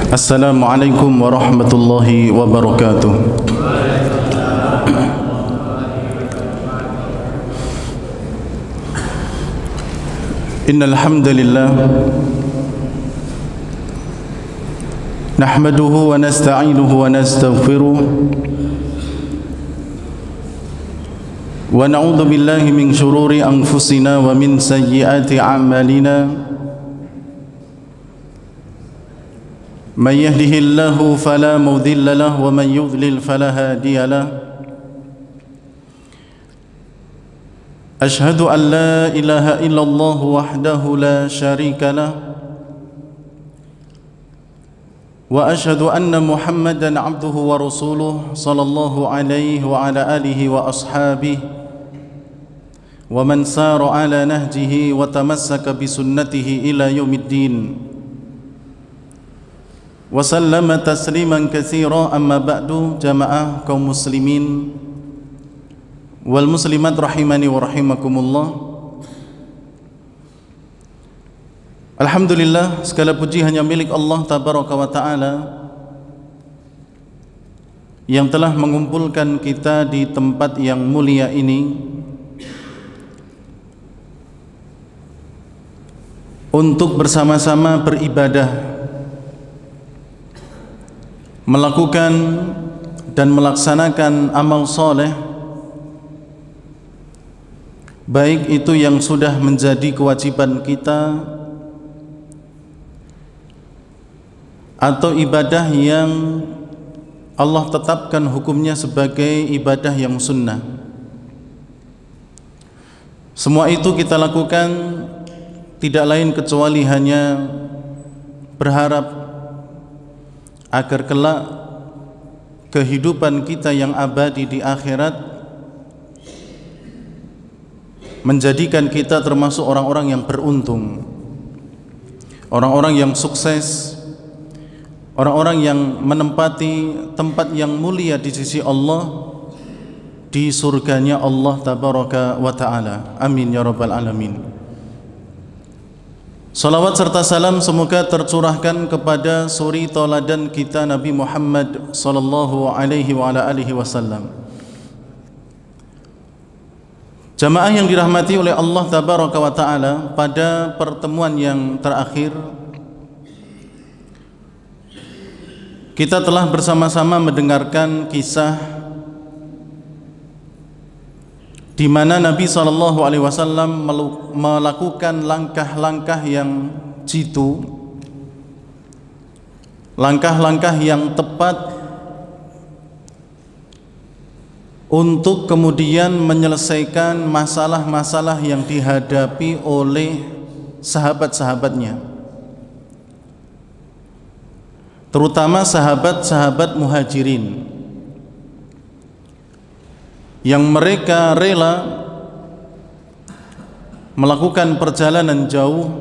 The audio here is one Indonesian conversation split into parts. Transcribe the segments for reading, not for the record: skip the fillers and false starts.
Assalamualaikum warahmatullahi wabarakatuh. Innal hamdalillah nahmaduhu wa nasta'inuhu wa nastaghfiruh wa na'udzu billahi min shururi anfusina wa min sayyiati a'malina. من يهده الله فلا مضل له ومن يضلل فلا هادي له أشهد أن لا إله إلا الله وحده لا شريك له وأشهد أن محمدا عبده ورسوله صلى الله عليه وعلى آله وأصحابه ومن سار على نهجه وتمسك بسنته إلى يوم الدين Wasallama tasliman katsira, amma ba'du. Jamaah kaum muslimin wal muslimat rahimani wa rahimakumullah. Alhamdulillah, segala puji hanya milik Allah tabaraka wa ta'ala yang telah mengumpulkan kita di tempat yang mulia ini untuk bersama-sama beribadah, melakukan dan melaksanakan amal soleh, baik itu yang sudah menjadi kewajiban kita atau ibadah yang Allah tetapkan hukumnya sebagai ibadah yang sunnah. Semua itu kita lakukan tidak lain kecuali hanya berharap agar kelak kehidupan kita yang abadi di akhirat menjadikan kita termasuk orang-orang yang beruntung, orang-orang yang sukses, orang-orang yang menempati tempat yang mulia di sisi Allah, di surganya Allah tabaraka wa ta'ala. Amin ya rabbal alamin. Salawat serta salam semoga tercurahkan kepada suri tauladan kita Nabi Muhammad sallallahu alaihi wa ala alihi wasallam. Jamaah yang dirahmati oleh Allah tabaraka wa taala, pada pertemuan yang terakhir kita telah bersama-sama mendengarkan kisah di mana Nabi SAW melakukan langkah-langkah yang jitu, langkah-langkah yang tepat untuk kemudian menyelesaikan masalah-masalah yang dihadapi oleh sahabat-sahabatnya, terutama sahabat-sahabat muhajirin, yang mereka rela melakukan perjalanan jauh,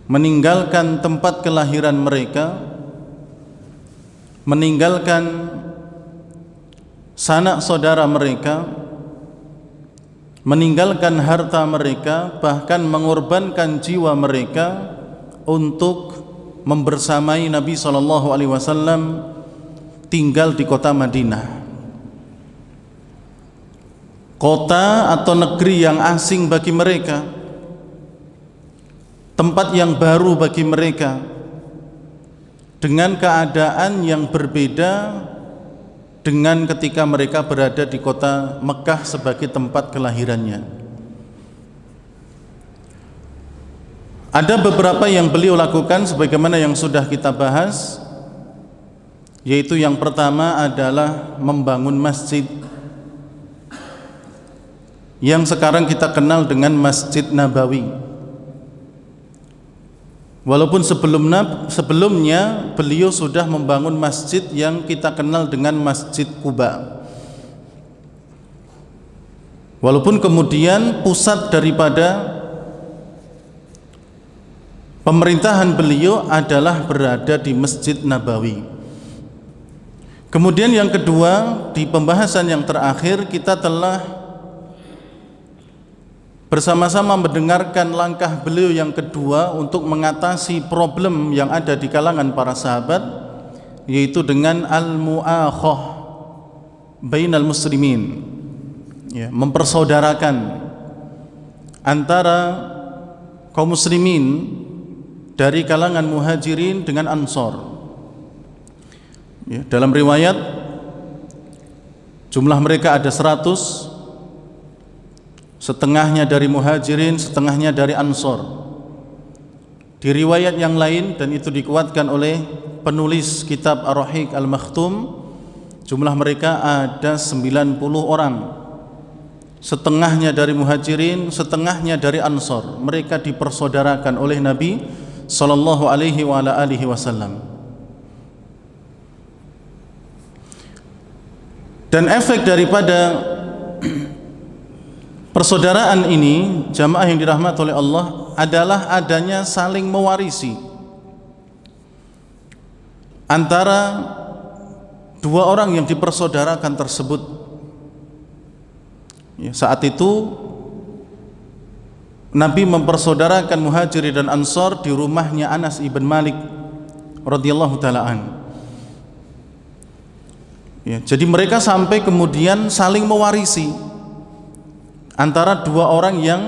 meninggalkan tempat kelahiran mereka, meninggalkan sanak saudara mereka, meninggalkan harta mereka, bahkan mengorbankan jiwa mereka untuk membersamai Nabi SAW tinggal di kota Madinah, kota atau negeri yang asing bagi mereka, tempat yang baru bagi mereka, dengan keadaan yang berbeda dengan ketika mereka berada di kota Mekah sebagai tempat kelahirannya. Ada beberapa yang beliau lakukan sebagaimana yang sudah kita bahas, yaitu yang pertama adalah membangun masjid yang sekarang kita kenal dengan Masjid Nabawi. Walaupun sebelumnya beliau sudah membangun masjid yang kita kenal dengan Masjid Quba. Walaupun kemudian pusat daripada pemerintahan beliau adalah berada di Masjid Nabawi. Kemudian yang kedua, di pembahasan yang terakhir kita telah bersama-sama mendengarkan langkah beliau yang kedua untuk mengatasi problem yang ada di kalangan para sahabat, yaitu dengan al-mu'akhah bainal muslimin, ya, mempersaudarakan antara kaum muslimin dari kalangan muhajirin dengan ansor. Ya, dalam riwayat jumlah mereka ada 100, setengahnya dari muhajirin, setengahnya dari ansor. Di riwayat yang lain, dan itu dikuatkan oleh penulis kitab Ar-Rahiq Al-Makhtum, jumlah mereka ada 90 orang, setengahnya dari muhajirin, setengahnya dari ansor. Mereka dipersaudarakan oleh Nabi sallallahu alaihi wa ala alihi wasallam. Dan efek daripada persaudaraan ini, jamaah yang dirahmati oleh Allah, adalah adanya saling mewarisi antara dua orang yang dipersaudarakan tersebut. Ya, saat itu Nabi mempersaudarakan Muhajirin dan Ansor di rumahnya Anas ibn Malik radhiyallahu taala an. Ya, jadi mereka sampai kemudian saling mewarisi antara dua orang yang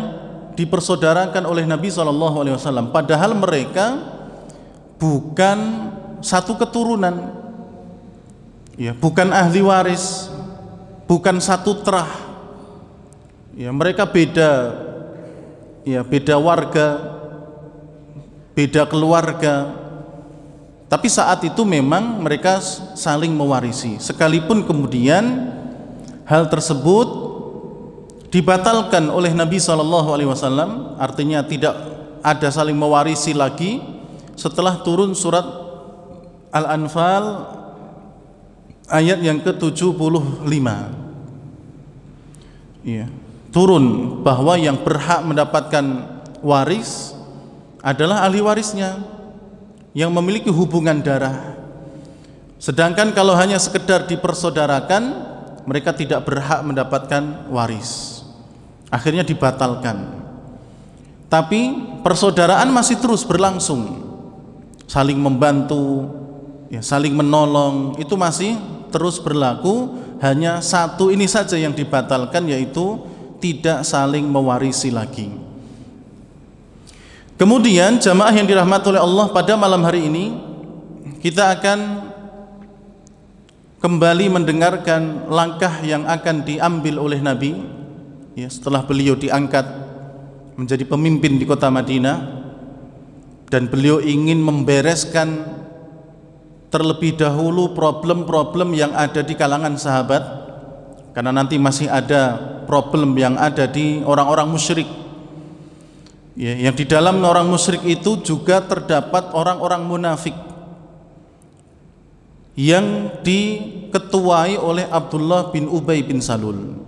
dipersaudarakan oleh Nabi SAW, padahal mereka bukan satu keturunan, ya, bukan ahli waris, bukan satu terah, ya, mereka beda, ya, beda warga, beda keluarga, tapi saat itu memang mereka saling mewarisi, sekalipun kemudian hal tersebut dibatalkan oleh Nabi SAW, artinya tidak ada saling mewarisi lagi setelah turun surat Al-Anfal ayat yang ke-75. Ya, turun bahwa yang berhak mendapatkan waris adalah ahli warisnya yang memiliki hubungan darah. Sedangkan kalau hanya sekedar dipersaudarakan, mereka tidak berhak mendapatkan waris. Akhirnya dibatalkan. Tapi persaudaraan masih terus berlangsung, saling membantu, ya, saling menolong, itu masih terus berlaku. Hanya satu ini saja yang dibatalkan, yaitu tidak saling mewarisi lagi. Kemudian jamaah yang dirahmati oleh Allah, pada malam hari ini kita akan kembali mendengarkan langkah yang akan diambil oleh Nabi, ya, setelah beliau diangkat menjadi pemimpin di kota Madinah, dan beliau ingin membereskan terlebih dahulu problem-problem yang ada di kalangan sahabat, karena nanti masih ada problem yang ada di orang-orang musyrik, ya, yang di dalam orang musyrik itu juga terdapat orang-orang munafik yang diketuai oleh Abdullah bin Ubay bin Salul.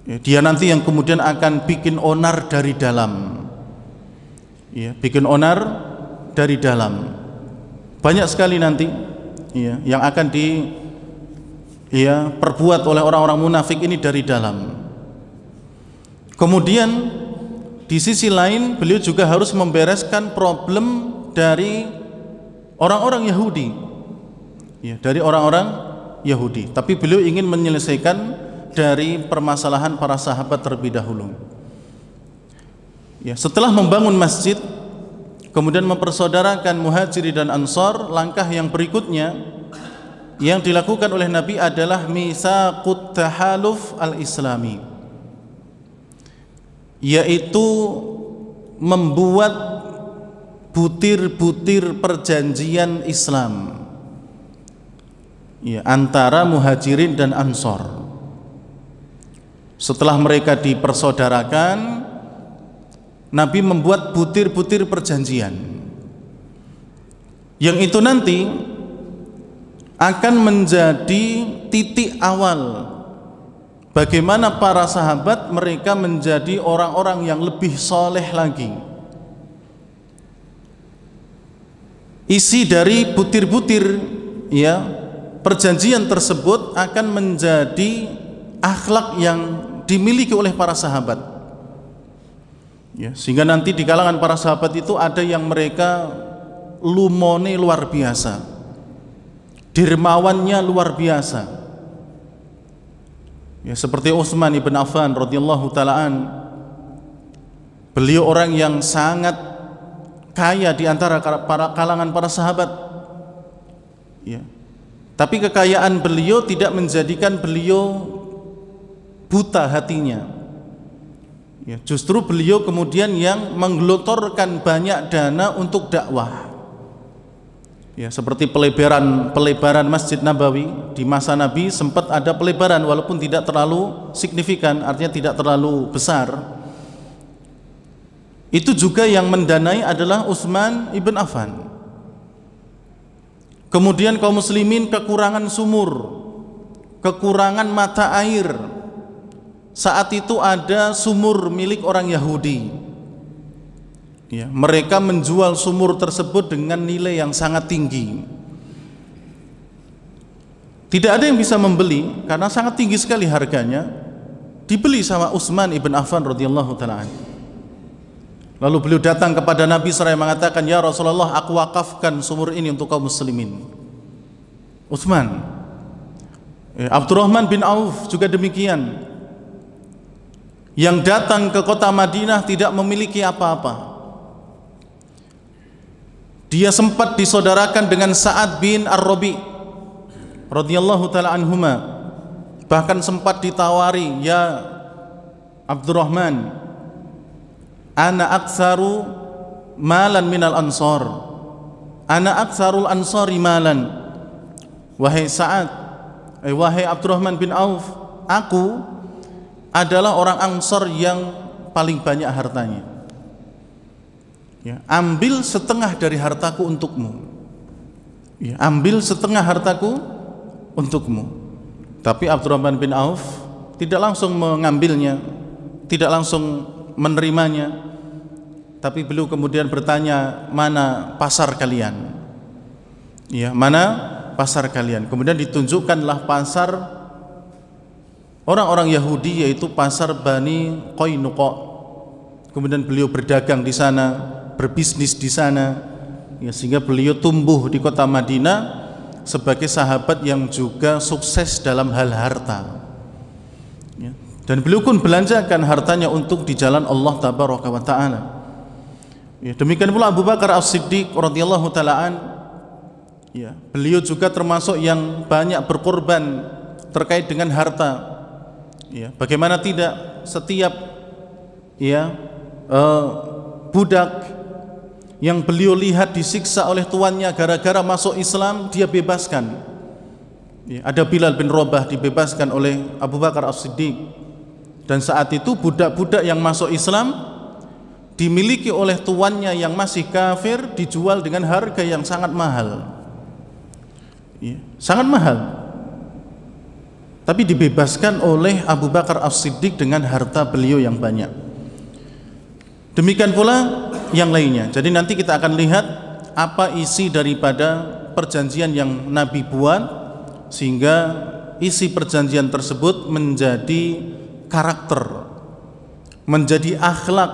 Dia nanti yang kemudian akan bikin onar dari dalam, ya, bikin onar dari dalam. Banyak sekali nanti, ya, yang akan perbuat oleh orang-orang munafik ini dari dalam. Kemudian di sisi lain beliau juga harus membereskan problem dari orang-orang Yahudi, ya, dari orang-orang Yahudi. Tapi beliau ingin menyelesaikan dari permasalahan para sahabat terlebih dahulu. Ya, setelah membangun masjid, kemudian mempersaudarakan Muhajirin dan Ansor, langkah yang berikutnya yang dilakukan oleh Nabi adalah Mitsaqut Tahaluf al-Islami, yaitu membuat butir-butir perjanjian Islam, ya, antara Muhajirin dan Ansor. Setelah mereka dipersaudarakan, Nabi membuat butir-butir perjanjian yang itu nanti akan menjadi titik awal bagaimana para sahabat mereka menjadi orang-orang yang lebih soleh lagi. Isi dari butir-butir, ya, perjanjian tersebut akan menjadi akhlak yang dimiliki oleh para sahabat, Ya, sehingga nanti di kalangan para sahabat itu ada yang mereka lumone luar biasa, dermawannya luar biasa. Ya, seperti Utsman ibn Affan radhiyallahu taalaan. Beliau orang yang sangat kaya di antara kalangan para sahabat. Ya. Tapi kekayaan beliau tidak menjadikan beliau buta hatinya. Ya, justru beliau kemudian yang menggelontorkan banyak dana untuk dakwah. Ya, seperti pelebaran Masjid Nabawi di masa Nabi sempat ada pelebaran walaupun tidak terlalu signifikan, artinya tidak terlalu besar. Itu juga yang mendanai adalah Utsman ibn Affan. Kemudian kaum muslimin kekurangan sumur, kekurangan mata air. Saat itu ada sumur milik orang Yahudi. Ya, mereka menjual sumur tersebut dengan nilai yang sangat tinggi. Tidak ada yang bisa membeli karena sangat tinggi sekali harganya. Dibeli sama Utsman ibn Affan radhiyallahu taala. Lalu beliau datang kepada Nabi SAW mengatakan, "Ya Rasulullah, aku wakafkan sumur ini untuk kaum muslimin." Utsman. Abdurrahman bin Auf juga demikian. Yang datang ke kota Madinah tidak memiliki apa-apa. Dia sempat disaudarakan dengan Sa'ad bin Ar-Rabi radhiyallahu taala anhuma. Bahkan sempat ditawari, "Ya Abdurrahman, ana aktsaru malan minal ansar. Ana aktsarul ansari malan." Wahai Sa'ad, wahai Abdurrahman bin Auf, aku adalah orang Ansar yang paling banyak hartanya. Ya, ambil setengah dari hartaku untukmu. Ya, ambil setengah hartaku untukmu. Tapi Abdurrahman bin Auf tidak langsung mengambilnya, tidak langsung menerimanya. Tapi beliau kemudian bertanya, "Mana pasar kalian?" Ya, mana pasar kalian? Kemudian ditunjukkanlah pasar orang-orang Yahudi, yaitu pasar Bani Qainuqa. Kemudian beliau berdagang di sana, berbisnis di sana, ya, sehingga beliau tumbuh di kota Madinah sebagai sahabat yang juga sukses dalam hal harta. Ya. Dan beliau pun belanjakan hartanya untuk di jalan Allah Tabaraka wa Ta'ala. Ya, demikian pula Abu Bakar As-Siddiq radhiyallahu taalaan. Ya, beliau juga termasuk yang banyak berkorban terkait dengan harta. Ya, bagaimana tidak, setiap budak yang beliau lihat disiksa oleh tuannya gara-gara masuk Islam, dia bebaskan. Ya, ada Bilal bin Rabah dibebaskan oleh Abu Bakar As-Siddiq. Dan saat itu budak-budak yang masuk Islam dimiliki oleh tuannya yang masih kafir, dijual dengan harga yang sangat mahal. Ya, sangat mahal. Tapi dibebaskan oleh Abu Bakar As-Siddiq dengan harta beliau yang banyak. Demikian pula yang lainnya. Jadi nanti kita akan lihat apa isi daripada perjanjian yang Nabi buat, sehingga isi perjanjian tersebut menjadi karakter, menjadi akhlak,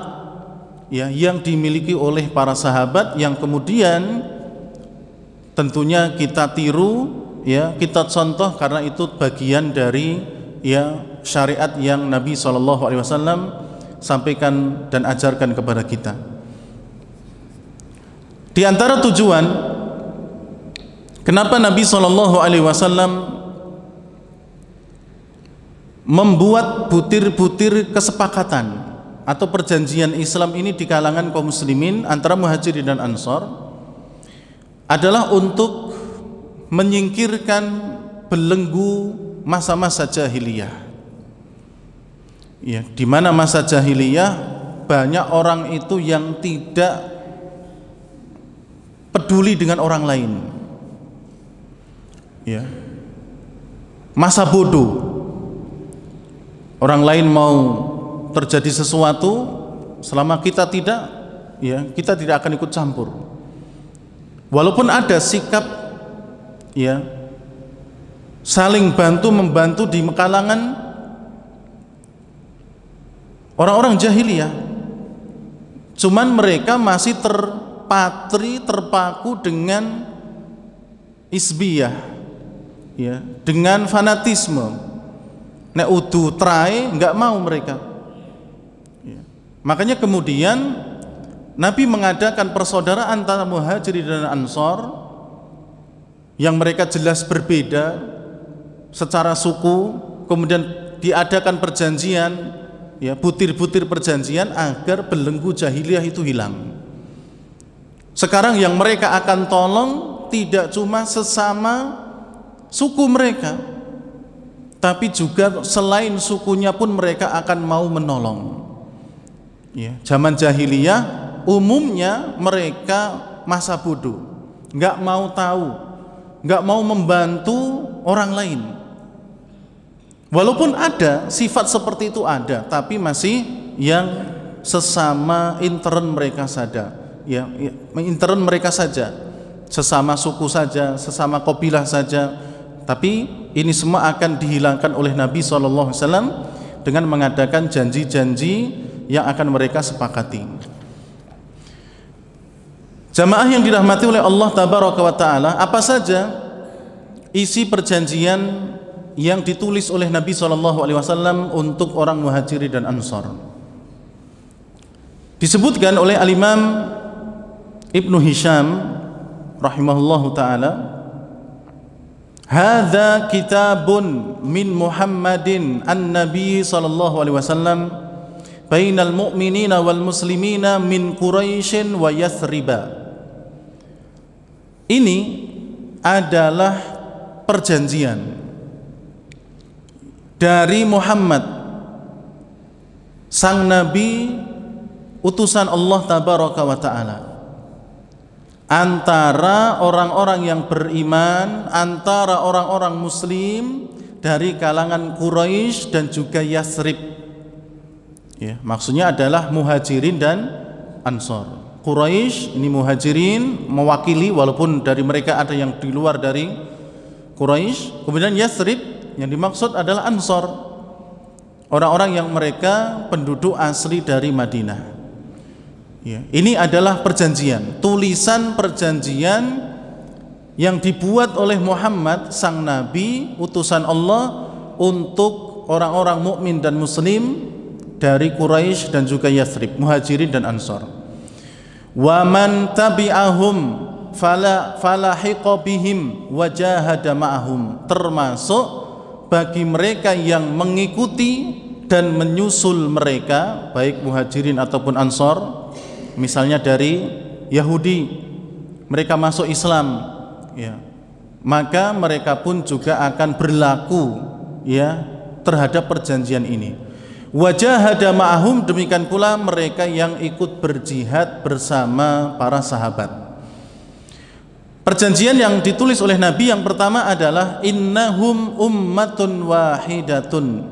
ya, yang dimiliki oleh para sahabat, yang kemudian tentunya kita tiru, ya, kita contoh, karena itu bagian dari, ya, syariat yang Nabi SAW sampaikan dan ajarkan kepada kita. Di antara tujuan kenapa Nabi SAW membuat butir-butir kesepakatan atau perjanjian Islam ini di kalangan kaum muslimin antara Muhajirin dan Ansar, adalah untuk menyingkirkan belenggu masa-masa jahiliyah. Ya, di mana masa jahiliyah banyak orang itu yang tidak peduli dengan orang lain. Ya. Masa bodoh. Orang lain mau terjadi sesuatu, selama kita tidak, ya, kita tidak akan ikut campur. Walaupun ada sikap, ya, saling bantu membantu di kalangan orang-orang jahiliyah, Cuman mereka masih terpaku dengan isbiyah, ya, dengan fanatisme. Nek udu trai nggak mau mereka. Ya. Makanya kemudian Nabi mengadakan persaudaraan antara Muhajirin dan Ansor yang mereka jelas berbeda secara suku, kemudian diadakan perjanjian, ya, butir-butir perjanjian agar belenggu jahiliyah itu hilang. Sekarang yang mereka akan tolong tidak cuma sesama suku mereka, tapi juga selain sukunya pun mereka akan mau menolong. Ya, zaman jahiliyah umumnya mereka masa bodoh, nggak mau tahu, nggak mau membantu orang lain. Walaupun ada sifat seperti itu ada, tapi masih yang sesama intern mereka saja, ya, intern mereka saja, sesama suku saja, sesama kabilah saja. Tapi ini semua akan dihilangkan oleh Nabi SAW dengan mengadakan janji-janji yang akan mereka sepakati. Jamaah yang dirahmati oleh Allah Tabaraka wa Ta'ala, apa saja isi perjanjian yang ditulis oleh Nabi SAW untuk orang Muhajirin dan Ansor? Disebutkan oleh Al-Imam Ibnu Hisham rahimahullahu ta'ala, hadza kitabun min Muhammadin an-Nabi sallallahu alaihi wasallam bainal mu'minina wal muslimina min Quraisyin wa Yathriba. Ini adalah perjanjian dari Muhammad, sang Nabi utusan Allah Tabaraka wa Ta'ala, antara orang-orang yang beriman, antara orang-orang muslim dari kalangan Quraisy dan juga Yathrib, ya, maksudnya adalah Muhajirin dan Ansor. Quraisy ini Muhajirin mewakili, walaupun dari mereka ada yang di luar dari Quraisy. Kemudian Yathrib yang dimaksud adalah Ansor, orang-orang yang mereka penduduk asli dari Madinah. Ya, ini adalah perjanjian, tulisan perjanjian yang dibuat oleh Muhammad sang Nabi utusan Allah untuk orang-orang mukmin dan muslim dari Quraisy dan juga Yathrib, Muhajirin dan Ansor. Wa man tabi'ahum falahiqa bihim wa jahada ma'ahum, termasuk bagi mereka yang mengikuti dan menyusul mereka, baik Muhajirin ataupun Ansor. Misalnya dari Yahudi, mereka masuk Islam, ya, maka mereka pun juga akan berlaku, ya, terhadap perjanjian ini. Wajahada ma'ahum, demikian pula mereka yang ikut berjihad bersama para sahabat. Perjanjian yang ditulis oleh Nabi yang pertama adalah innahum ummatun wahidatun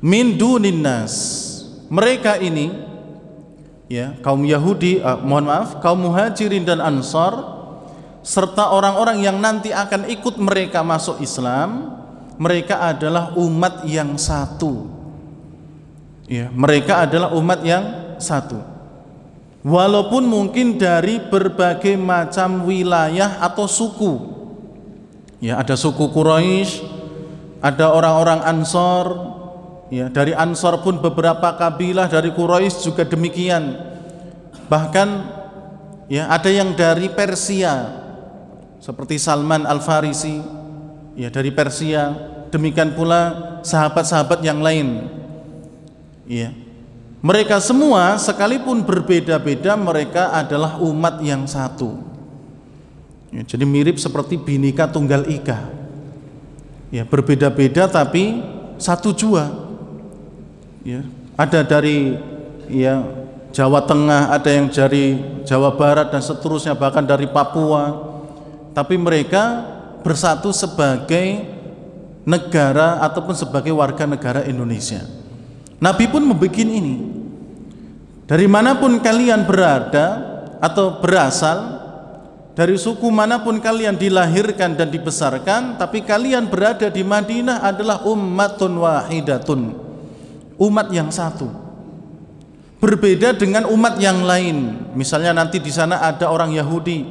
min dunin nas. Mereka ini, ya, kaum Yahudi, kaum Muhajirin dan Ansor serta orang-orang yang nanti akan ikut mereka masuk Islam, mereka adalah umat yang satu. Ya, mereka adalah umat yang satu. Walaupun mungkin dari berbagai macam wilayah atau suku. Ya, ada suku Quraisy, ada orang-orang Ansor. Ya, dari Ansor pun beberapa kabilah, dari Quraisy juga demikian. Bahkan, ya, ada yang dari Persia seperti Salman Al-Farisi, ya, dari Persia. Demikian pula sahabat-sahabat yang lain. Ya, mereka semua sekalipun berbeda-beda, mereka adalah umat yang satu. Ya, jadi mirip seperti Bhinneka Tunggal Ika. Ya, berbeda-beda tapi satu jua. Ya, ada dari, ya, Jawa Tengah, ada yang dari Jawa Barat dan seterusnya, bahkan dari Papua. Tapi mereka bersatu sebagai negara ataupun sebagai warga negara Indonesia. Nabi pun membuat ini. Dari manapun kalian berada atau berasal, dari suku manapun kalian dilahirkan dan dibesarkan, tapi kalian berada di Madinah adalah ummatun wahidatun, umat yang satu. berbeda dengan umat yang lain. Misalnya nanti di sana ada orang Yahudi,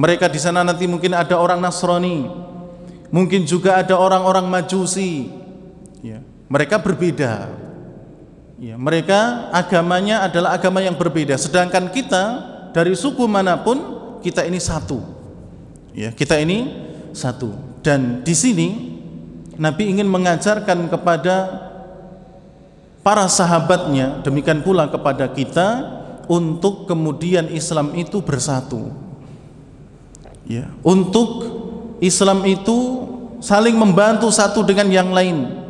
mereka di sana nanti mungkin ada orang Nasrani, mungkin juga ada orang-orang Majusi. Ya, mereka berbeda. Ya, mereka agamanya adalah agama yang berbeda. Sedangkan kita dari suku manapun kita ini satu. Ya, kita ini satu. Dan di sini Nabi ingin mengajarkan kepada para sahabatnya, demikian pula kepada kita, untuk kemudian Islam itu bersatu. Ya, untuk Islam itu saling membantu satu dengan yang lain.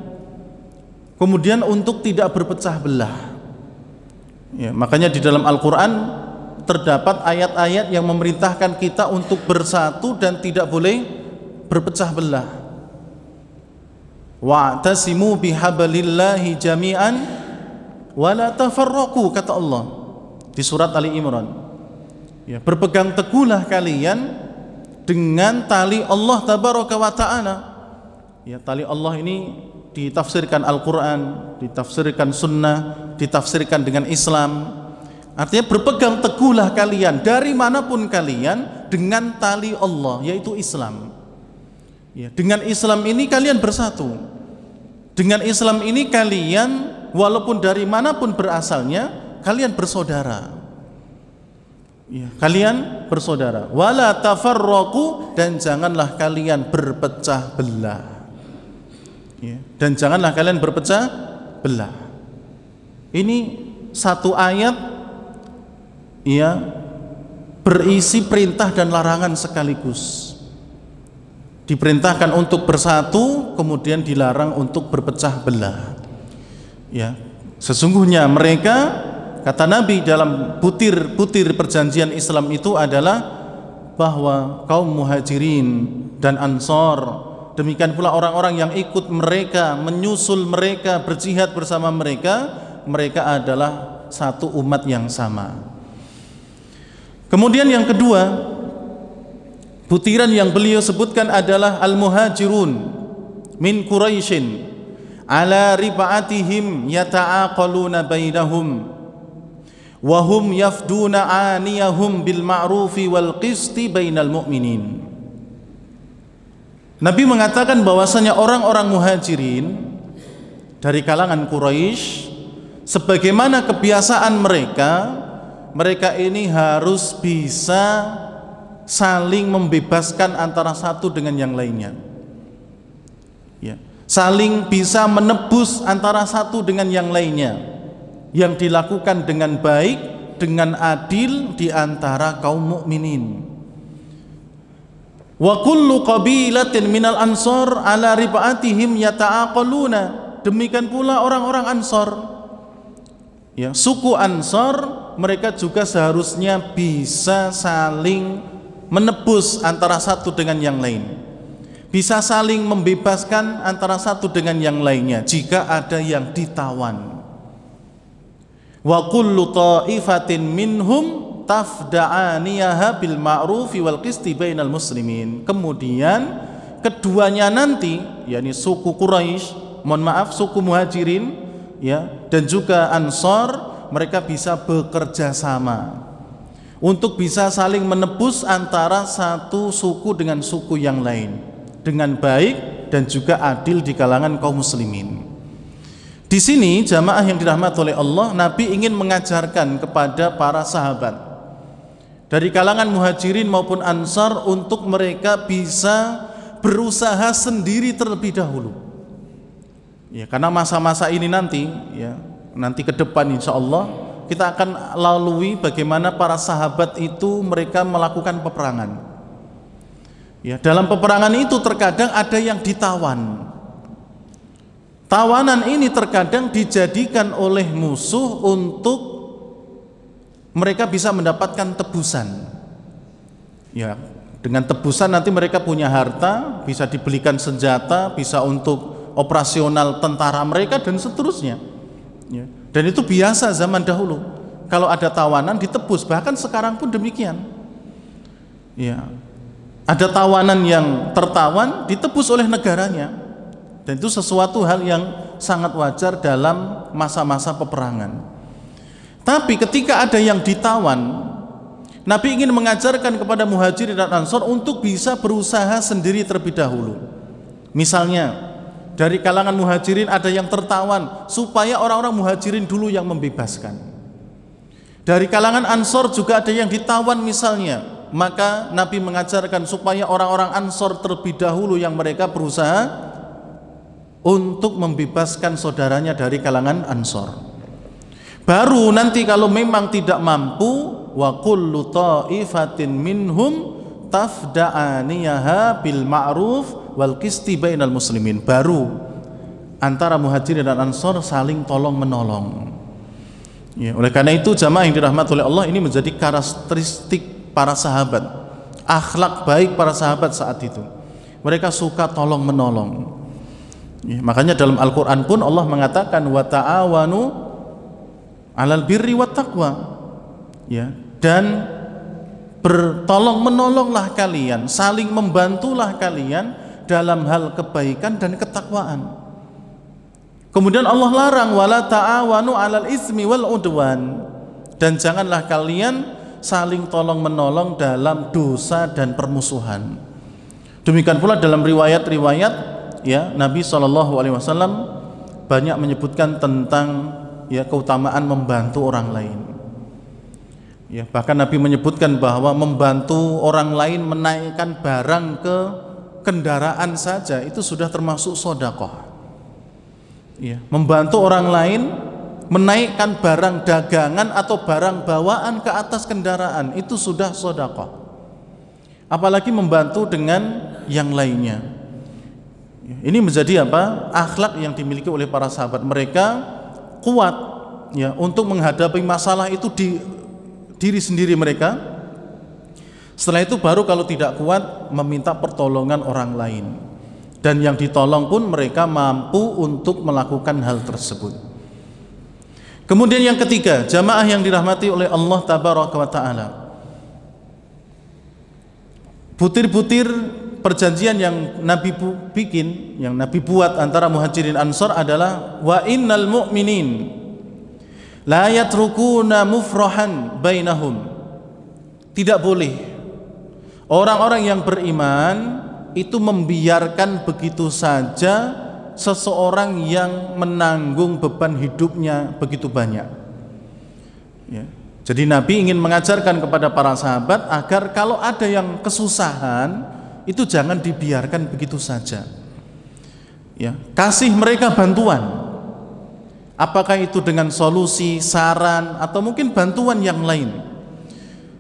Kemudian untuk tidak berpecah belah. Ya, makanya di dalam Al-Quran terdapat ayat-ayat yang memerintahkan kita untuk bersatu dan tidak boleh berpecah belah. Wa'tasimu bihablillahi jami'an wa la tafarraqu, kata Allah di surat Ali Imran. Ya, berpegang teguhlah kalian dengan tali Allah tabaraka wa ta'ala. Ya, tali Allah ini ditafsirkan Al-Quran, ditafsirkan Sunnah, ditafsirkan dengan Islam. Artinya berpegang teguhlah kalian dari manapun kalian dengan tali Allah, yaitu Islam. Ya, dengan Islam ini kalian bersatu. Dengan Islam ini kalian walaupun dari manapun berasalnya, kalian bersaudara. Ya, kalian bersaudara. Wala tafarraqu, dan janganlah kalian berpecah belah. Ya, dan janganlah kalian berpecah belah. Ini satu ayat ya, berisi perintah dan larangan sekaligus. Diperintahkan untuk bersatu, kemudian dilarang untuk berpecah belah. Ya, sesungguhnya mereka, kata Nabi dalam butir-butir perjanjian Islam itu adalah bahwa kaum Muhajirin dan Ansor, demikian pula orang-orang yang ikut mereka, menyusul mereka, berjihad bersama mereka, mereka adalah satu umat yang sama. Kemudian yang kedua, butiran yang beliau sebutkan adalah al-muhajirun min Quraisyin ala rib'atihim yata'aqaluna bainahum wa hum yafduna aniyahum bil ma'rufi wal qisti bainal mu'minin. Nabi mengatakan bahwasanya orang-orang muhajirin dari kalangan Quraisy, sebagaimana kebiasaan mereka, mereka ini harus bisa saling membebaskan antara satu dengan yang lainnya. Ya, saling bisa menebus antara satu dengan yang lainnya, yang dilakukan dengan baik, dengan adil di antara kaum mukminin. Wa kullu qabilatin minal ansor ala rib'atihim yata'aqaluna, demikian pula orang-orang Ansor, ya, suku Ansor, mereka juga seharusnya bisa saling menebus antara satu dengan yang lain, bisa saling membebaskan antara satu dengan yang lainnya jika ada yang ditawan. Wa kullu ta'ifatin minhum tafda'aniyaha bil ma'rufi wal qisti bainal muslimin. Kemudian keduanya nanti, yakni suku Quraisy, suku Muhajirin, ya, dan juga Ansor, mereka bisa bekerja sama untuk bisa saling menebus antara satu suku dengan suku yang lain dengan baik dan juga adil di kalangan kaum muslimin. Di sini jamaah yang dirahmati oleh Allah, Nabi ingin mengajarkan kepada para sahabat dari kalangan Muhajirin maupun Ansar untuk mereka bisa berusaha sendiri terlebih dahulu. Ya, karena masa-masa ini nanti, ya, nanti ke depan insya Allah kita akan lalui bagaimana para sahabat itu mereka melakukan peperangan. Ya, dalam peperangan itu terkadang ada yang ditawan. Tawanan ini terkadang dijadikan oleh musuh untuk mereka bisa mendapatkan tebusan. Ya, dengan tebusan nanti mereka punya harta, bisa dibelikan senjata, bisa untuk operasional tentara mereka dan seterusnya. Ya, dan itu biasa zaman dahulu. Kalau ada tawanan ditebus, bahkan sekarang pun demikian. Ya, ada tawanan yang tertawan ditebus oleh negaranya, dan itu sesuatu hal yang sangat wajar dalam masa-masa peperangan. Tapi ketika ada yang ditawan, Nabi ingin mengajarkan kepada Muhajirin dan Ansor untuk bisa berusaha sendiri terlebih dahulu. Misalnya dari kalangan Muhajirin ada yang tertawan, supaya orang-orang Muhajirin dulu yang membebaskan. Dari kalangan Ansor juga ada yang ditawan misalnya, maka Nabi mengajarkan supaya orang-orang Ansor terlebih dahulu yang mereka berusaha untuk membebaskan saudaranya dari kalangan Ansor. Baru nanti kalau memang tidak mampu, wa kullu ta'ifatin minhum tafda'aniyaha bil ma'ruf wal qisti bainal muslimin. Baru antara Muhajirin dan Ansor saling tolong menolong. Ya, oleh karena itu jamaah yang dirahmati oleh Allah, ini menjadi karakteristik para sahabat, akhlak baik para sahabat saat itu. Mereka suka tolong menolong. Ya, makanya dalam Al-Quran pun Allah mengatakan wa ta'awanu alal birri wat taqwa, ya, dan bertolong menolonglah kalian, saling membantulah kalian dalam hal kebaikan dan ketakwaan. Kemudian Allah larang wala ta'awanu alal ismi wal udwan, dan janganlah kalian saling tolong menolong dalam dosa dan permusuhan. Demikian pula dalam riwayat-riwayat, ya, Nabi SAW banyak menyebutkan tentang, ya, keutamaan membantu orang lain. Ya, bahkan Nabi menyebutkan bahwa membantu orang lain menaikkan barang ke kendaraan saja itu sudah termasuk sedekah. Ya, membantu orang lain menaikkan barang dagangan atau barang bawaan ke atas kendaraan itu sudah sedekah. Apalagi membantu dengan yang lainnya. Ya, ini menjadi apa? Akhlak yang dimiliki oleh para sahabat. Mereka kuat, ya, untuk menghadapi masalah itu di diri sendiri mereka. Setelah itu baru kalau tidak kuat meminta pertolongan orang lain, dan yang ditolong pun mereka mampu untuk melakukan hal tersebut. Kemudian yang ketiga, jamaah yang dirahmati oleh Allah Tabaraka wa Ta'ala, butir-butir perjanjian yang Nabi bikin, yang Nabi buat antara Muhajirin Ansor adalah wa innal mu'minin la yatrukuna mufrahan bainahum. Tidak boleh orang-orang yang beriman itu membiarkan begitu saja seseorang yang menanggung beban hidupnya begitu banyak. Ya. Jadi Nabi ingin mengajarkan kepada para sahabat agar kalau ada yang kesusahan itu jangan dibiarkan begitu saja. Ya, kasih mereka bantuan. Apakah itu dengan solusi, saran, atau mungkin bantuan yang lain.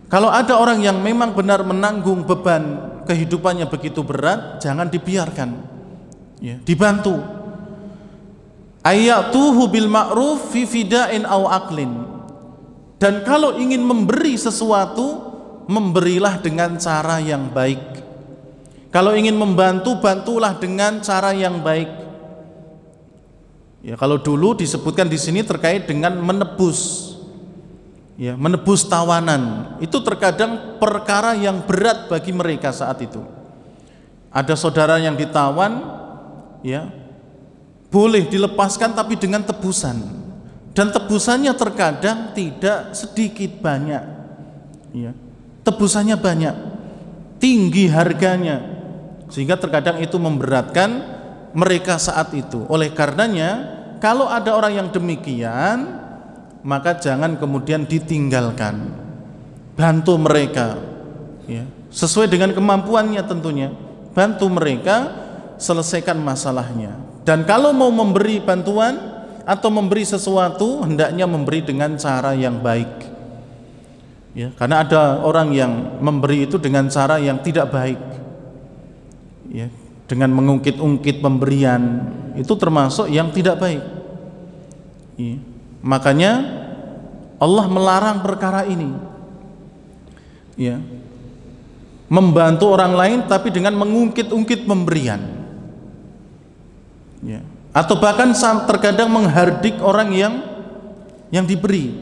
Kalau ada orang yang memang benar menanggung beban kehidupannya begitu berat, jangan dibiarkan. Ya, dibantu. Ayatuhu bil ma'ruf fi fida'in aw aqlin. Dan kalau ingin memberi sesuatu, memberilah dengan cara yang baik. Kalau ingin membantu, bantulah dengan cara yang baik. Ya, kalau dulu disebutkan di sini terkait dengan menebus, ya, menebus tawanan, itu terkadang perkara yang berat bagi mereka saat itu. Ada saudara yang ditawan, ya, boleh dilepaskan tapi dengan tebusan, dan tebusannya terkadang tidak sedikit banyak, ya, tebusannya banyak, tinggi harganya, sehingga terkadang itu memberatkan mereka saat itu. Oleh karenanya kalau ada orang yang demikian, maka jangan kemudian ditinggalkan, bantu mereka, ya, sesuai dengan kemampuannya tentunya, bantu mereka selesaikan masalahnya. Dan kalau mau memberi bantuan atau memberi sesuatu, hendaknya memberi dengan cara yang baik, ya, karena ada orang yang memberi itu dengan cara yang tidak baik, ya, dengan mengungkit-ungkit pemberian, itu termasuk yang tidak baik. Ya. Makanya Allah melarang perkara ini, ya, membantu orang lain tapi dengan mengungkit-ungkit pemberian, ya, atau bahkan terkadang menghardik orang yang diberi.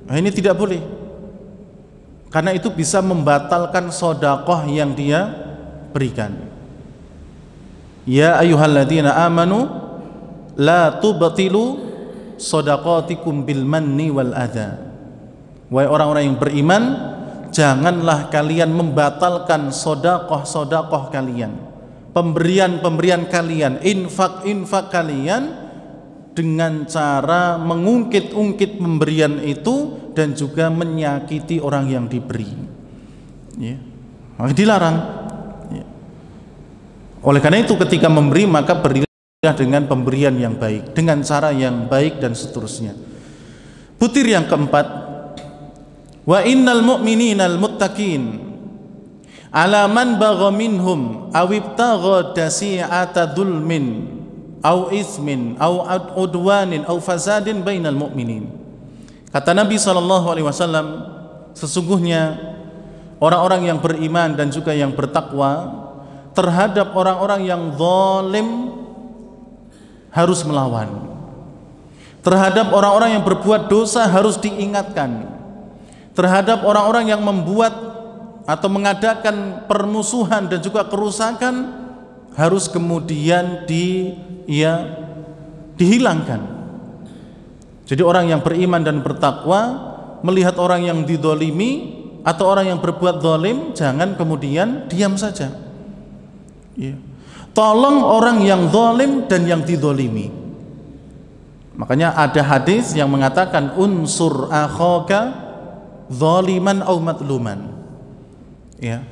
Nah, ini tidak boleh, karena itu bisa membatalkan sedekah yang dia berikan. Ya ayyuhalladzina amanu la tubtilu shadaqatikum bil manni wal adha. wahai orang-orang yang beriman, janganlah kalian membatalkan sedekah kalian, pemberian kalian, infak kalian, dengan cara mengungkit-ungkit pemberian itu dan juga menyakiti orang yang diberi. Ya. Maka dilarang. Ya. Oleh karena itu ketika memberi, maka berilah dengan pemberian yang baik, dengan cara yang baik dan seterusnya. Butir yang keempat, wa innal mu'mininal muttaqin ala man bagha minhum aw ibtagha dasi'ata dzulmin aw ismin aw udwanin aw fasadin bainal mu'minin. Kata Nabi SAW, sesungguhnya orang-orang yang beriman dan juga yang bertakwa terhadap orang-orang yang zalim harus melawan, terhadap orang-orang yang berbuat dosa harus diingatkan, terhadap orang-orang yang membuat atau mengadakan permusuhan dan juga kerusakan harus kemudian dihilangkan. Jadi orang yang beriman dan bertakwa melihat orang yang didolimi atau orang yang berbuat zalim, jangan kemudian diam saja. Ya. Tolong orang yang zalim dan yang didolimi. Makanya ada hadis yang mengatakan unsur akhaka zaliman aw matluman. Ya.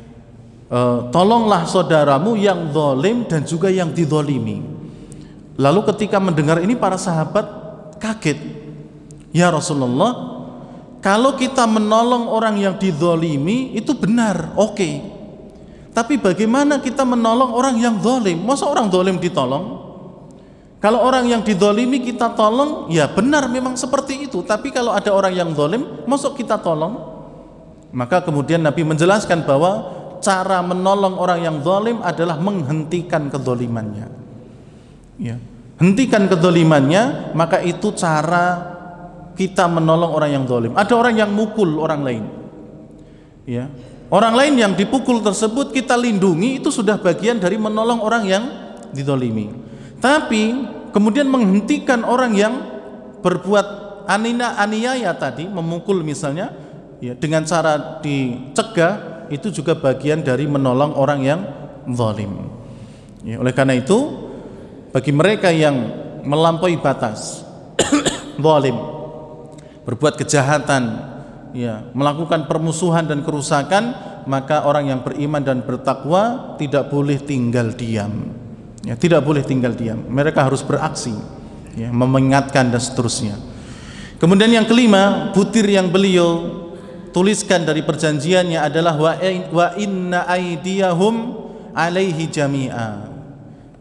Tolonglah saudaramu yang zalim dan juga yang didolimi. Lalu ketika mendengar ini para sahabat kaget. Ya Rasulullah, kalau kita menolong orang yang didolimi itu benar, oke. Tapi bagaimana kita menolong orang yang zalim? Masa orang zalim ditolong? Kalau orang yang didolimi kita tolong, ya benar memang seperti itu. Tapi kalau ada orang yang zalim, masa kita tolong? Maka kemudian Nabi menjelaskan bahwa cara menolong orang yang zalim adalah menghentikan kezalimannya. Ya. Hentikan kezalimannya, maka itu cara kita menolong orang yang zalim. Ada orang yang mukul orang lain. Ya. Orang lain yang dipukul tersebut kita lindungi, itu sudah bagian dari menolong orang yang dizalimi. Tapi kemudian menghentikan orang yang berbuat aniaya tadi, memukul misalnya, ya, dengan cara dicegah, itu juga bagian dari menolong orang yang zalim. Ya, oleh karena itu, bagi mereka yang melampaui batas, zalim, berbuat kejahatan, ya, melakukan permusuhan dan kerusakan, maka orang yang beriman dan bertakwa tidak boleh tinggal diam. Ya, tidak boleh tinggal diam. Mereka harus beraksi, ya, mengingatkan dan seterusnya. Kemudian yang kelima, butir yang beliau tuliskan dari perjanjiannya adalah wa inna aydiyahum alaihi jami'a.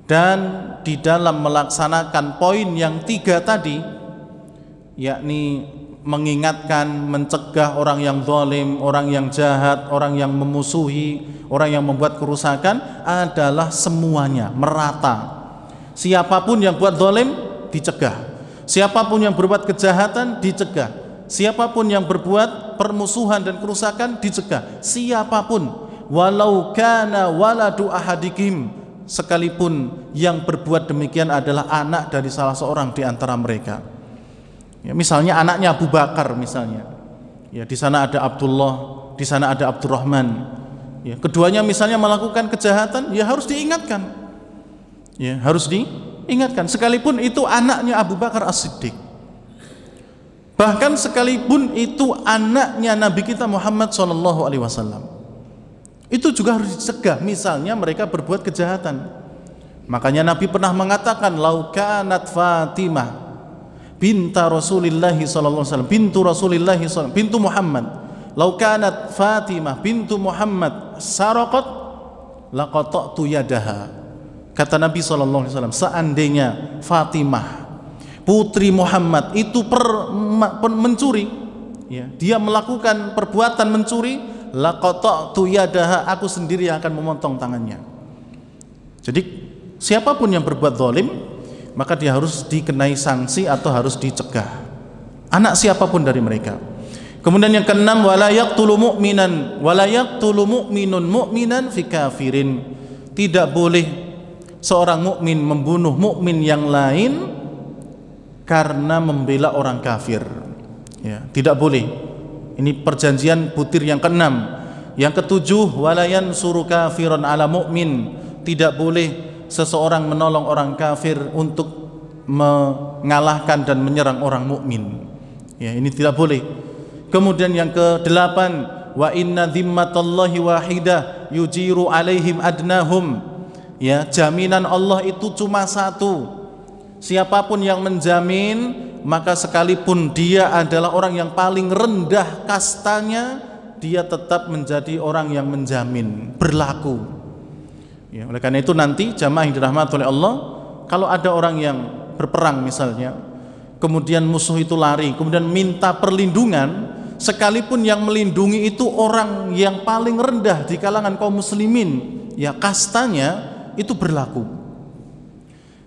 Dan di dalam melaksanakan poin yang tiga tadi, yakni mengingatkan, mencegah orang yang zalim, orang yang jahat, orang yang memusuhi, orang yang membuat kerusakan, adalah semuanya merata. Siapapun yang buat zalim dicegah, siapapun yang berbuat kejahatan dicegah, siapapun yang berbuat permusuhan dan kerusakan dicegah, siapapun, walau kana waladu ahadikim, sekalipun yang berbuat demikian adalah anak dari salah seorang di antara mereka. Ya, misalnya anaknya Abu Bakar misalnya, ya, di sana ada Abdullah, di sana ada Abdurrahman, ya, keduanya misalnya melakukan kejahatan, ya harus diingatkan, ya, harus diingatkan, sekalipun itu anaknya Abu Bakar As-Siddiq, bahkan sekalipun itu anaknya Nabi kita Muhammad SAW, itu juga harus dicegah. Misalnya mereka berbuat kejahatan, makanya Nabi pernah mengatakan, lau kanat Fatimah binta Rasulillahi sallallahu alaihi wasallam, bintu Rasulillahi sallallahu, bintu Muhammad, lau kanat Fatimah bintu Muhammad saraqat laqata'tu yadaha. Kata Nabi sallallahu alaihi wasallam, seandainya Fatimah putri Muhammad itu mencuri, ya, dia melakukan perbuatan mencuri, laqata'tu yadaha, aku sendiri yang akan memotong tangannya. Jadi siapapun yang berbuat zalim, maka dia harus dikenai sanksi atau harus dicegah, anak siapapun dari mereka. Kemudian yang keenam, wala yaqtulu mu'minun mu'minan fi kafirin, tidak boleh seorang mukmin membunuh mukmin yang lain karena membela orang kafir, ya, tidak boleh, Ini perjanjian butir yang keenam. Yang ketujuh, wala yansuru kafiran ala mu'min. Tidak boleh seseorang menolong orang kafir untuk mengalahkan dan menyerang orang mukmin. Ya, ini tidak boleh. Kemudian yang ke-8, wa inna dhimmatallahi wahidah yujiru alaihim adnahum. Ya, jaminan Allah itu cuma satu. Siapapun yang menjamin, maka sekalipun dia adalah orang yang paling rendah kastanya, dia tetap menjadi orang yang menjamin, berlaku. Ya, oleh karena itu nanti jamaah yang dirahmati oleh Allah, kalau ada orang yang berperang misalnya, kemudian musuh itu lari, kemudian minta perlindungan, sekalipun yang melindungi itu orang yang paling rendah di kalangan kaum muslimin, ya kastanya itu berlaku.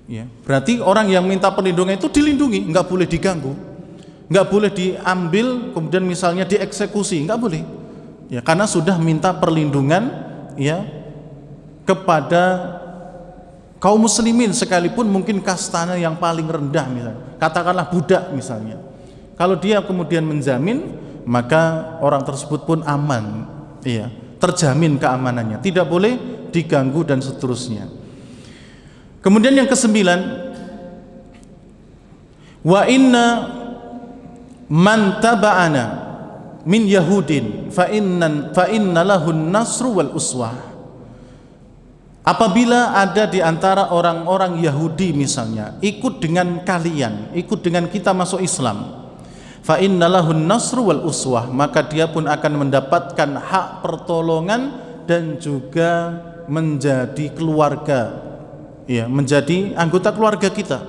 Ya, berarti orang yang minta perlindungan itu dilindungi, nggak boleh diganggu, nggak boleh diambil, kemudian misalnya dieksekusi, nggak boleh. Ya, karena sudah minta perlindungan, ya, kepada kaum muslimin sekalipun mungkin kastanya yang paling rendah, misalnya katakanlah budak misalnya. Kalau dia kemudian menjamin, maka orang tersebut pun aman, ya, terjamin keamanannya, tidak boleh diganggu dan seterusnya. Kemudian yang ke-9, wa inna man taba'ana min yahudin fa inna lahun nasru wal uswah. Apabila ada di antara orang-orang Yahudi misalnya ikut dengan kalian, ikut dengan kita masuk Islam, fa inna lahun nasru wal uswah, maka dia pun akan mendapatkan hak pertolongan dan juga menjadi keluarga, ya, menjadi anggota keluarga kita.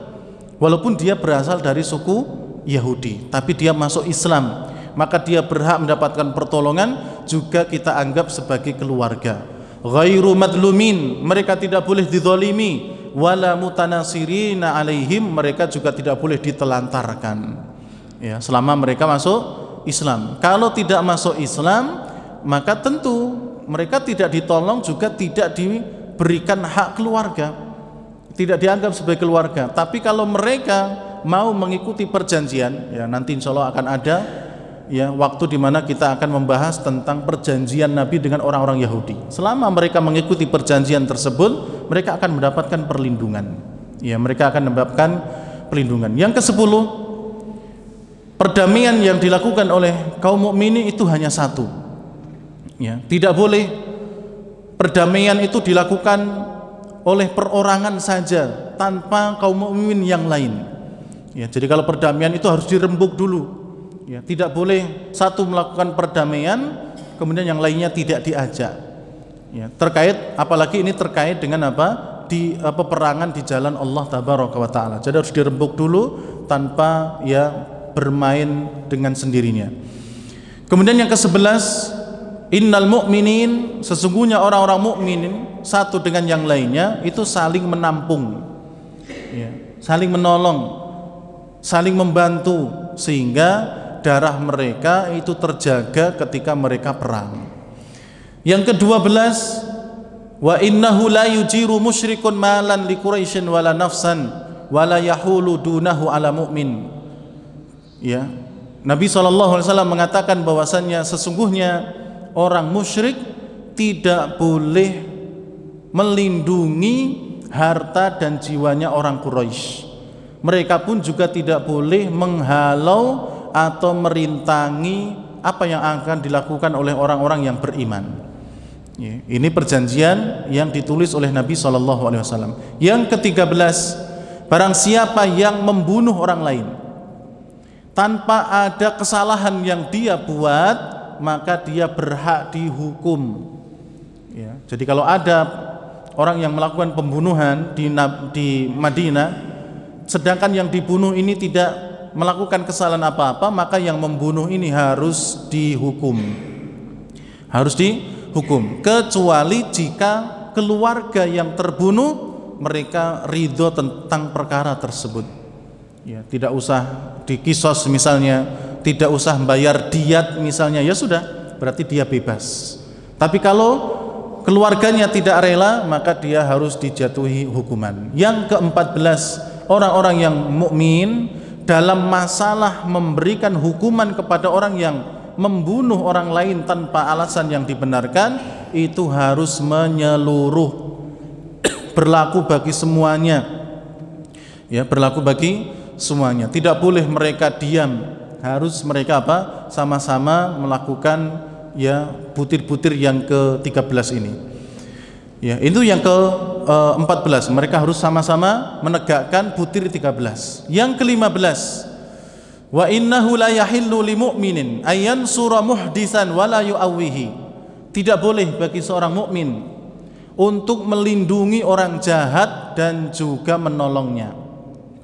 Walaupun dia berasal dari suku Yahudi, tapi dia masuk Islam, maka dia berhak mendapatkan pertolongan, juga kita anggap sebagai keluarga. Ghairu madlumin, mereka tidak boleh dizalimi, wala mutanasirina alaihim, mereka juga tidak boleh ditelantarkan, ya, selama mereka masuk Islam. Kalau tidak masuk Islam, maka tentu mereka tidak ditolong, juga tidak diberikan hak keluarga, tidak dianggap sebagai keluarga. Tapi kalau mereka mau mengikuti perjanjian, ya, nanti insya Allah akan ada, ya, waktu dimana kita akan membahas tentang perjanjian Nabi dengan orang-orang Yahudi. Selama mereka mengikuti perjanjian tersebut, mereka akan mendapatkan perlindungan, ya, mereka akan mendapatkan perlindungan. Yang ke-10, perdamaian yang dilakukan oleh kaum mukminin itu hanya satu, ya, tidak boleh perdamaian itu dilakukan oleh perorangan saja tanpa kaum mukmin yang lain, ya. Jadi kalau perdamaian itu harus dirembuk dulu. Ya, tidak boleh satu melakukan perdamaian kemudian yang lainnya tidak diajak. Ya, terkait, apalagi ini terkait dengan apa? Peperangan di jalan Allah Tabaraka wa Ta'ala. Jadi harus dirembuk dulu tanpa, ya, bermain dengan sendirinya. Kemudian yang ke-11, innal mu'minin, sesungguhnya orang-orang mukminin satu dengan yang lainnya itu saling menampung, ya, saling menolong, saling membantu, sehingga darah mereka itu terjaga ketika mereka perang. Yang ke-12, wa innahu la yujiru musyrikun malan li Quraisyin wala nafsan wala yahulu dunahu ala mu'min. Ya, Nabi SAW mengatakan bahwasannya sesungguhnya orang musyrik tidak boleh melindungi harta dan jiwanya orang Quraisy. Mereka pun juga tidak boleh menghalau atau merintangi apa yang akan dilakukan oleh orang-orang yang beriman. Ya, ini perjanjian yang ditulis oleh Nabi SAW. Yang ke-13, barang siapa yang membunuh orang lain tanpa ada kesalahan yang dia buat, maka dia berhak dihukum. Ya, jadi kalau ada orang yang melakukan pembunuhan di Madinah, sedangkan yang dibunuh ini tidak melakukan kesalahan apa-apa, maka yang membunuh ini harus dihukum, harus dihukum, kecuali jika keluarga yang terbunuh mereka ridho tentang perkara tersebut. Ya, tidak usah dikisos misalnya, tidak usah bayar diat misalnya, ya sudah, berarti dia bebas. Tapi kalau keluarganya tidak rela, maka dia harus dijatuhi hukuman. Yang ke-14, orang-orang yang mukmin dalam masalah memberikan hukuman kepada orang yang membunuh orang lain tanpa alasan yang dibenarkan, itu harus menyeluruh, berlaku bagi semuanya. Ya, berlaku bagi semuanya. Tidak boleh mereka diam, harus mereka apa? Sama-sama melakukan ya butir-butir yang ke-13 ini. Ya, itu yang ke-14. Mereka harus sama-sama menegakkan butir 13. Yang ke-15, wa innahu la yahillu limu'minin ayyan sura muhdisan wala yu'awwihi. Tidak boleh bagi seorang mukmin untuk melindungi orang jahat dan juga menolongnya.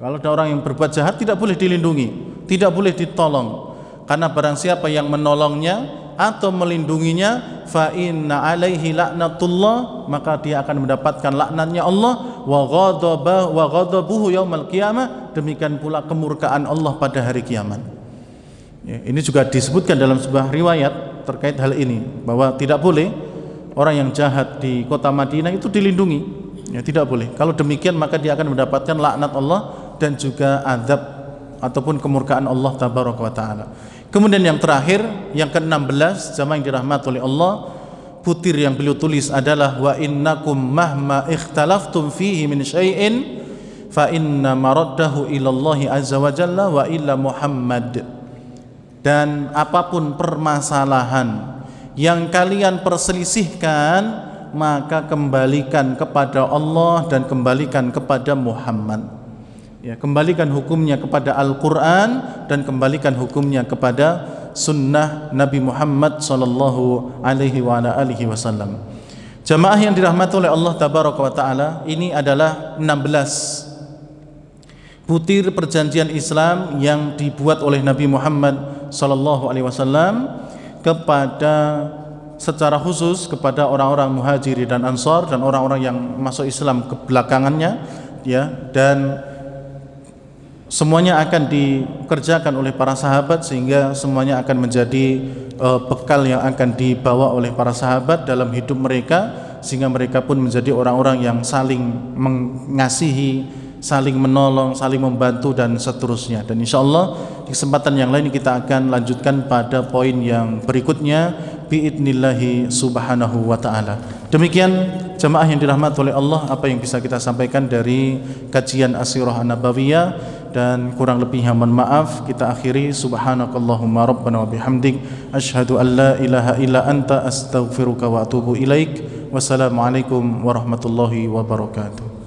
Kalau ada orang yang berbuat jahat, tidak boleh dilindungi, tidak boleh ditolong. Karena barang siapa yang menolongnya atau melindunginya, fa inna alaihi laknatullah, maka dia akan mendapatkan laknatnya Allah, wa ghadabuhu yaumal qiyamah, demikian pula kemurkaan Allah pada hari kiamat. Ya, ini juga disebutkan dalam sebuah riwayat terkait hal ini, bahwa tidak boleh orang yang jahat di kota Madinah itu dilindungi. Ya, tidak boleh. Kalau demikian maka dia akan mendapatkan laknat Allah dan juga azab ataupun kemurkaan Allah tabaraka wa taala. Kemudian yang terakhir, yang ke-16, jamaah yang dirahmati oleh Allah, butir yang beliau tulis adalah wa innakum mahma ikhtalaftum fihi min syai'in fa inna maraddahu ilallahi azza wa jalla wa illa Muhammad. Dan apapun permasalahan yang kalian perselisihkan, maka kembalikan kepada Allah dan kembalikan kepada Muhammad. Ya, kembalikan hukumnya kepada Al-Quran dan kembalikan hukumnya kepada sunnah Nabi Muhammad sallallahu alaihi wasallam. Jamaah yang dirahmati oleh Allah tabaraka wa taala, ini adalah 16 butir perjanjian Islam yang dibuat oleh Nabi Muhammad sallallahu alaihi wasallam kepada secara khusus kepada orang-orang Muhajirin dan Ansar dan orang-orang yang masuk Islam kebelakangannya, ya, dan semuanya akan dikerjakan oleh para sahabat sehingga semuanya akan menjadi bekal yang akan dibawa oleh para sahabat dalam hidup mereka, sehingga mereka pun menjadi orang-orang yang saling mengasihi, saling menolong, saling membantu dan seterusnya. Dan insyaallah di kesempatan yang lain kita akan lanjutkan pada poin yang berikutnya biidnillahi subhanahu wa ta'ala. Demikian jamaah yang dirahmati oleh Allah, apa yang bisa kita sampaikan dari kajian As-Sirah An-Nabawiyah, dan kurang lebihnya mohon maaf. Kita akhiri subhanakallahumma rabbana wa bihamdik asyhadu an la ilaha illa anta astaghfiruka wa atubu ilaik. Wassalamualaikum warahmatullahi wabarakatuh.